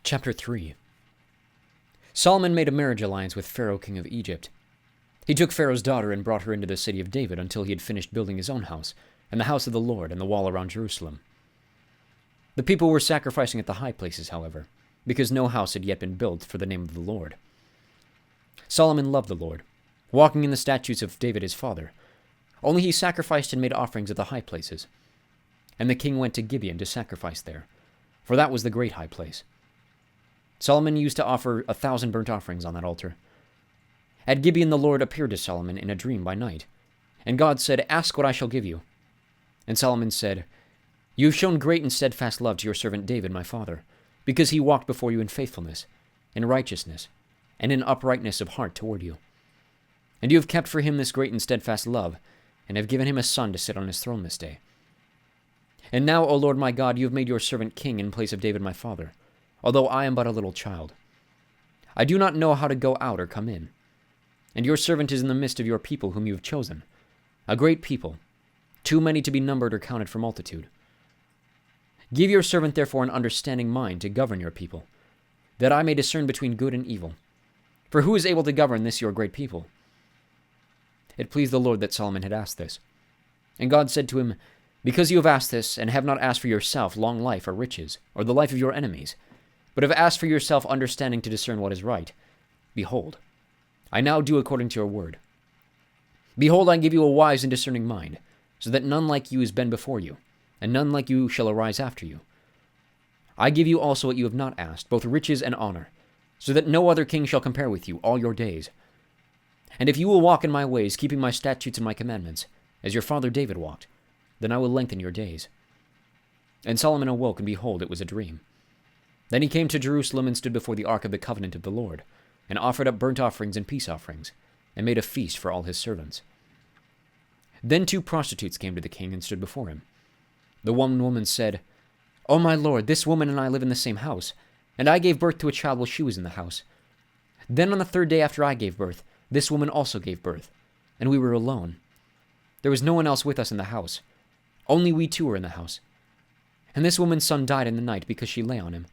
Chapter 3. Solomon made a marriage alliance with Pharaoh, king of Egypt. He took Pharaoh's daughter and brought her into the city of David until he had finished building his own house, and the house of the Lord, and the wall around Jerusalem. The people were sacrificing at the high places, however, because no house had yet been built for the name of the Lord. Solomon loved the Lord, walking in the statutes of David his father. Only he sacrificed and made offerings at the high places. And the king went to Gibeon to sacrifice there, for that was the great high place. Solomon used to offer 1,000 burnt offerings on that altar. At Gibeon the Lord appeared to Solomon in a dream by night, and God said, "Ask what I shall give you." And Solomon said, "You have shown great and steadfast love to your servant David my father, because he walked before you in faithfulness, in righteousness, and in uprightness of heart toward you. And you have kept for him this great and steadfast love, and have given him a son to sit on his throne this day. And now, O Lord my God, you have made your servant king in place of David my father, although I am but a little child. I do not know how to go out or come in. And your servant is in the midst of your people whom you have chosen, a great people, too many to be numbered or counted for multitude. Give your servant therefore an understanding mind to govern your people, that I may discern between good and evil. For who is able to govern this your great people?" It pleased the Lord that Solomon had asked this. And God said to him, "Because you have asked this, and have not asked for yourself long life or riches, or the life of your enemies, but have asked for yourself understanding to discern what is right, behold, I now do according to your word. Behold, I give you a wise and discerning mind, so that none like you has been before you, and none like you shall arise after you. I give you also what you have not asked, both riches and honor, so that no other king shall compare with you all your days. And if you will walk in my ways, keeping my statutes and my commandments, as your father David walked, then I will lengthen your days." And Solomon awoke, and behold, it was a dream. Then he came to Jerusalem and stood before the ark of the covenant of the Lord, and offered up burnt offerings and peace offerings, and made a feast for all his servants. Then 2 prostitutes came to the king and stood before him. The one woman said, "O my lord, this woman and I live in the same house, and I gave birth to a child while she was in the house. Then on the 3rd day after I gave birth, this woman also gave birth, and we were alone. There was no one else with us in the house. Only we 2 were in the house. And this woman's son died in the night because she lay on him.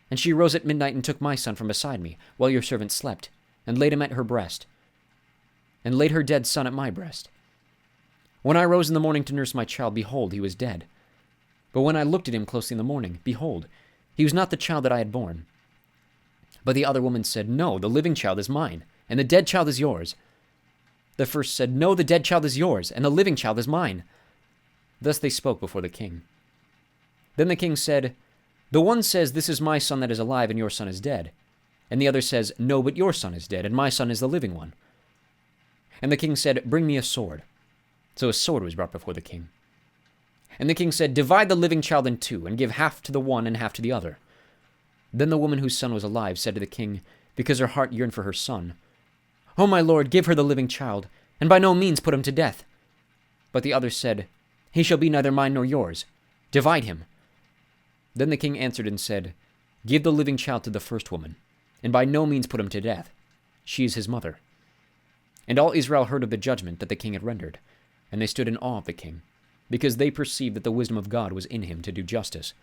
And she arose at midnight and took my son from beside me, while your servant slept, and laid him at her breast, and laid her dead son at my breast. When I rose in the morning to nurse my child, behold, he was dead. But when I looked at him closely in the morning, behold, he was not the child that I had borne. But the other woman said, No, the living child is mine, and the dead child is yours. The first said, No, the dead child is yours, and the living child is mine. Thus they spoke before the king. Then the king said, The one says, This is my son that is alive, and your son is dead. And the other says, No, but your son is dead, and my son is the living one. And the king said, Bring me a sword. So a sword was brought before the king. And the king said, Divide the living child in 2, and give half to the one and half to the other. Then the woman whose son was alive said to the king, because her heart yearned for her son, O my lord, give her the living child, and by no means put him to death. But the other said, He shall be neither mine nor yours. Divide him. Then the king answered and said, Give the living child to the first woman, and by no means put him to death. She is his mother. And all Israel heard of the judgment that the king had rendered, and they stood in awe of the king, because they perceived that the wisdom of God was in him to do justice.